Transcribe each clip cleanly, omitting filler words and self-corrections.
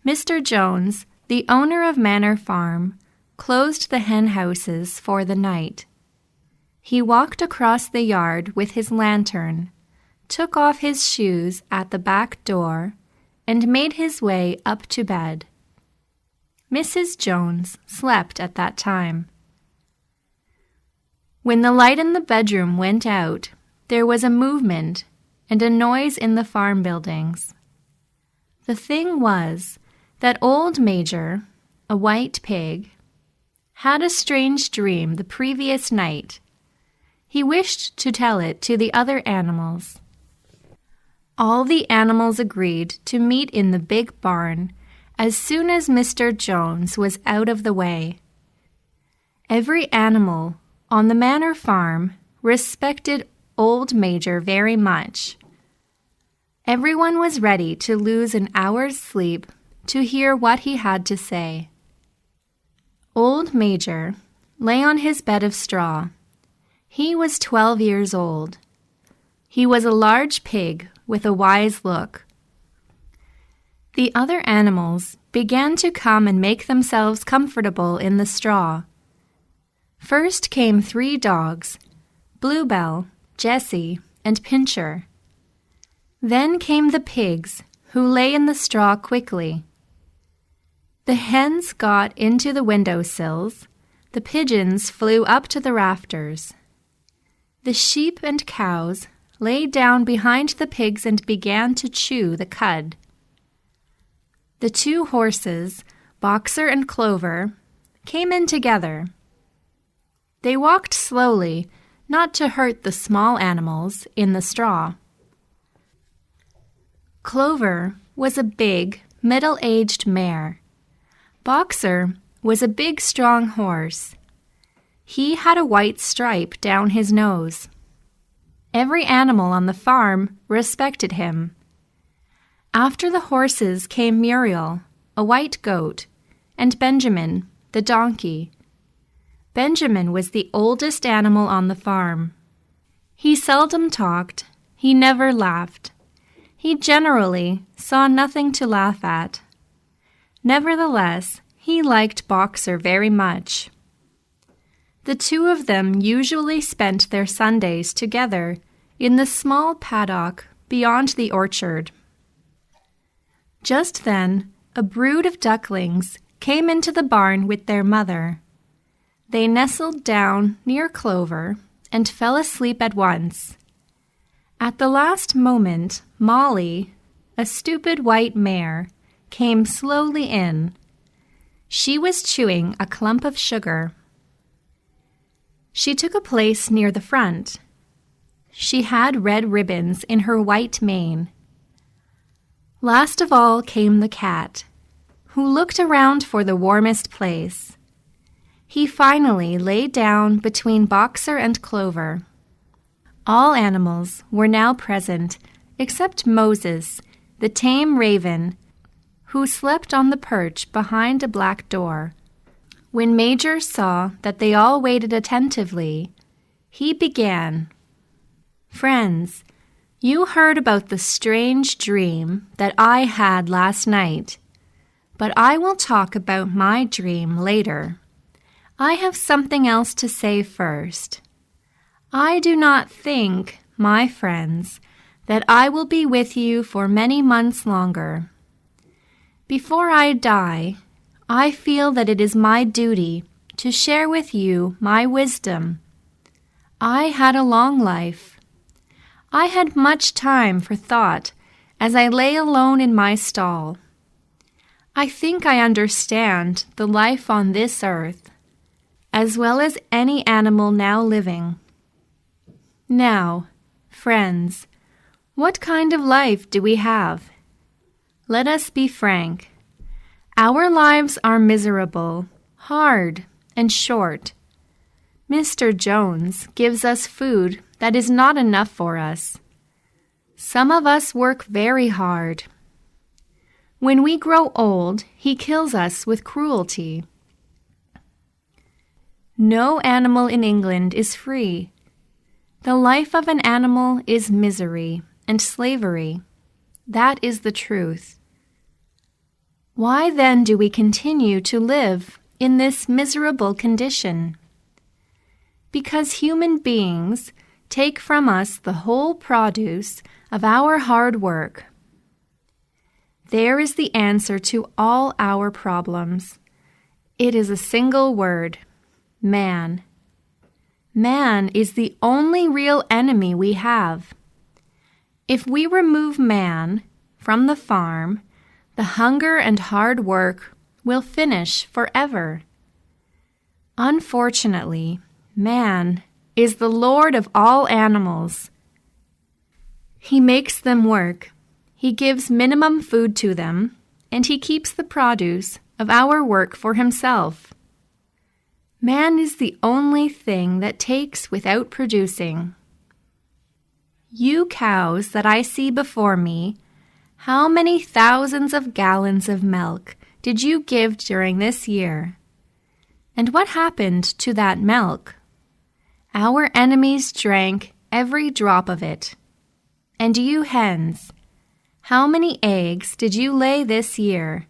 Mr. Jones, the owner of Manor Farm, closed the hen houses for the night. He walked across the yard with his lantern, took off his shoes at the back door, and made his way up to bed. Mrs. Jones slept at that time. When the light in the bedroom went out, there was a movement and a noise in the farm buildings. The thing was that old Major, a white pig, had a strange dream the previous night. He wished to tell it to the other animals. All the animals agreed to meet in the big barn as soon as Mr. Jones was out of the way. Every animal on the Manor Farm respected old Major very much. Everyone was ready to lose an hour's sleep to hear what he had to say. Old Major lay on his bed of straw. He was 12 years old. He was a large pig with a wise look. The other animals began to come and make themselves comfortable in the straw. First came 3 dogs, Bluebell, Jessie, and Pincher. Then came the pigs, who lay in the straw quickly. The hens got into the window sills, the pigeons flew up to the rafters. The sheep and cows lay down behind the pigs and began to chew the cud. The 2 horses, Boxer and Clover, came in together. They walked slowly, not to hurt the small animals in the straw. Clover was a big, middle-aged mare. Boxer was a big, strong horse. He had a white stripe down his nose. Every animal on the farm respected him. After the horses came Muriel, a white goat, and Benjamin, the donkey. Benjamin was the oldest animal on the farm. He seldom talked. He never laughed. He generally saw nothing to laugh at. Nevertheless, he liked Boxer very much. The 2 of them usually spent their Sundays together in the small paddock beyond the orchard. Just then, a brood of ducklings came into the barn with their mother. They nestled down near Clover and fell asleep at once. At the last moment, Molly, a stupid white mare, came slowly in. She was chewing a clump of sugar. She took a place near the front. She had red ribbons in her white mane. Last of all came the cat, who looked around for the warmest place. He finally lay down between Boxer and Clover. All animals were now present, except Moses, the tame raven, who slept on the perch behind a black door. When Major saw that they all waited attentively, he began, "Friends, you heard about the strange dream that I had last night, but I will talk about my dream later. I have something else to say first. I do not think, my friends, that I will be with you for many months longer. Before I die, I feel that it is my duty to share with you my wisdom. I had a long life. I had much time for thought as I lay alone in my stall. I think I understand the life on this earth, as well as any animal now living. Now, friends, what kind of life do we have? Let us be frank. Our lives are miserable, hard, and short. Mr. Jones gives us food that is not enough for us. Some of us work very hard. When we grow old, he kills us with cruelty. No animal in England is free. The life of an animal is misery and slavery. That is the truth. Why then do we continue to live in this miserable condition? Because human beings take from us the whole produce of our hard work. There is the answer to all our problems. It is a single word: man. Man is the only real enemy we have. If we remove man from the farm, the hunger and hard work will finish forever. Unfortunately, man is the Lord of all animals. He makes them work. He gives minimum food to them, and he keeps the produce of our work for himself. Man is the only thing that takes without producing. You cows that I see before me, how many thousands of gallons of milk did you give during this year? And what happened to that milk? Our enemies drank every drop of it. And you hens, how many eggs did you lay this year?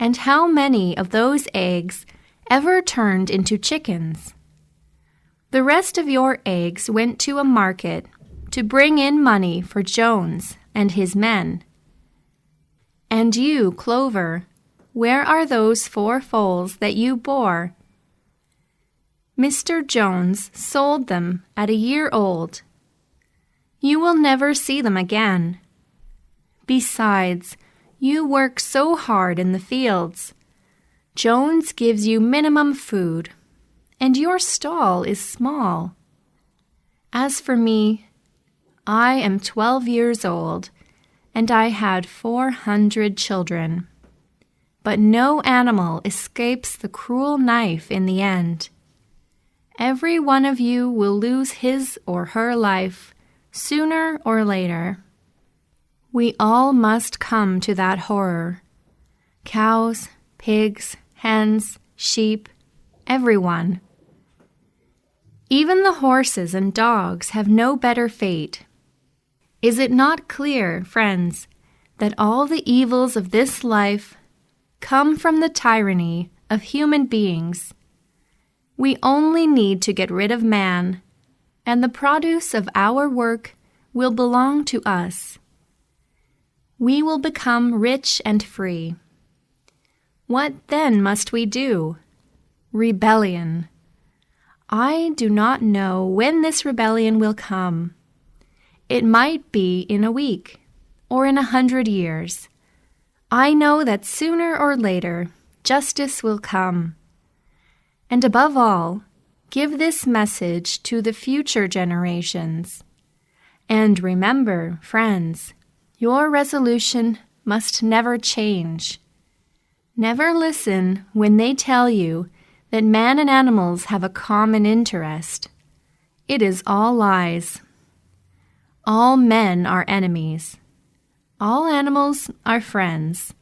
And how many of those eggs ever turned into chickens? The rest of your eggs went to a market to bring in money for Jones and his men. And you, Clover, where are those 4 foals that you bore? Mr. Jones sold them at a year old. You will never see them again. Besides, you work so hard in the fields. Jones gives you minimum food, and your stall is small. As for me, I am 12 years old, and I had 400 children. But no animal escapes the cruel knife in the end. Every one of you will lose his or her life sooner or later. We all must come to that horror. Cows, pigs, hens, sheep, everyone. Even the horses and dogs have no better fate. Is it not clear, friends, that all the evils of this life come from the tyranny of human beings? We only need to get rid of man, and the produce of our work will belong to us. We will become rich and free. What then must we do? Rebellion. I do not know when this rebellion will come. It might be in a week or in 100 years. I know that sooner or later justice will come. And above all, give this message to the future generations. And remember, friends, your resolution must never change. Never listen when they tell you that man and animals have a common interest. It is all lies. All men are enemies. All animals are friends.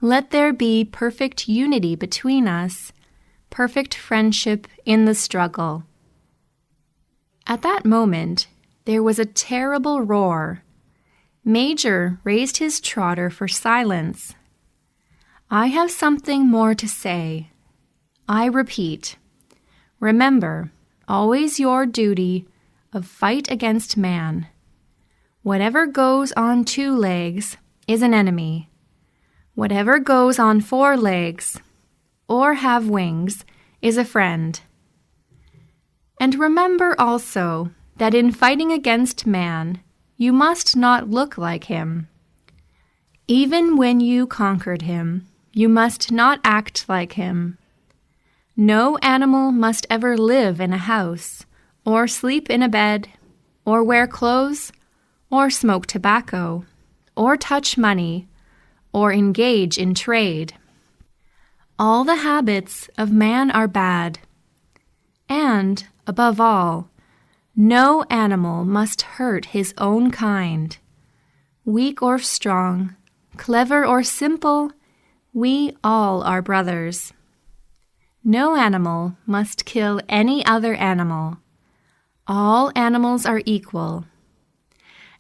Let there be perfect unity between us, perfect friendship in the struggle. At that moment, there was a terrible roar. Major raised his trotter for silence. I have something more to say. I repeat, remember always your duty of fight against man. Whatever goes on 2 legs is an enemy. Whatever goes on 4 legs or have wings is a friend. And remember also that in fighting against man, you must not look like him. Even when you conquered him, you must not act like him. No animal must ever live in a house, or sleep in a bed, or wear clothes, or smoke tobacco, or touch money, or engage in trade. All the habits of man are bad. And, above all, no animal must hurt his own kind. Weak or strong, clever or simple, we all are brothers. No animal must kill any other animal. All animals are equal.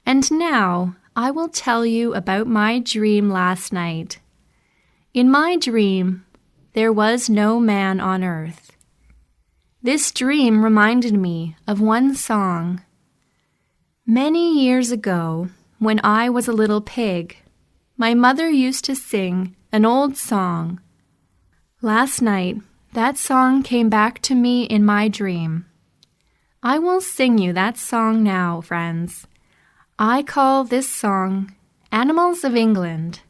And now I will tell you about my dream last night. In my dream, there was no man on earth. This dream reminded me of one song. Many years ago, when I was a little pig, my mother used to sing an old song. Last night, that song came back to me in my dream. I will sing you that song now, friends. I call this song Animals of England.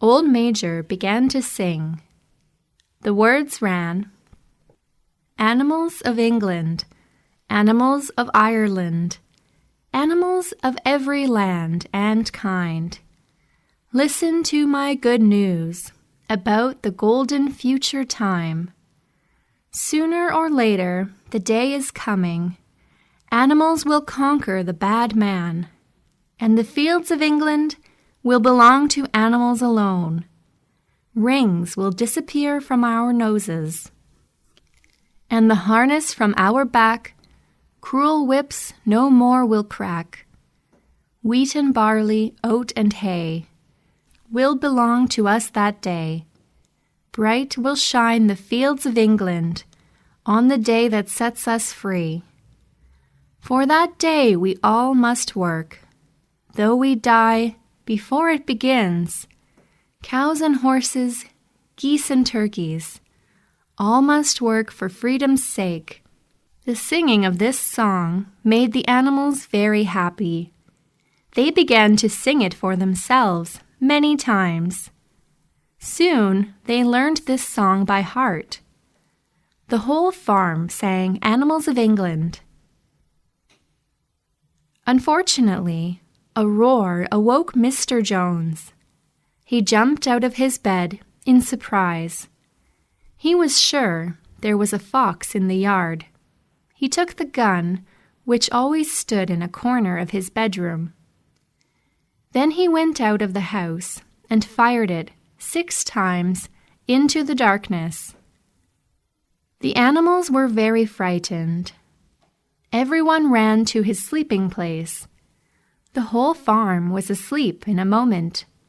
Old Major began to sing. The words ran, Animals of England, animals of Ireland, animals of every land and kind, listen to my good news about the golden future time. Sooner or later, the day is coming. Animals will conquer the bad man, and the fields of England will belong to animals alone. Rings will disappear from our noses, and the harness from our back, cruel whips no more will crack. Wheat and barley, oat and hay will belong to us that day. Bright will shine the fields of England on the day that sets us free. For that day we all must work. Though we die before it begins, cows and horses, geese and turkeys, all must work for freedom's sake. The singing of this song made the animals very happy. They began to sing it for themselves many times. Soon they learned this song by heart. The whole farm sang Animals of England. Unfortunately, a roar awoke Mr. Jones. He jumped out of his bed in surprise. He was sure there was a fox in the yard. He took the gun, which always stood in a corner of his bedroom. Then he went out of the house and fired it 6 times into the darkness. The animals were very frightened. Everyone ran to his sleeping place. The whole farm was asleep in a moment.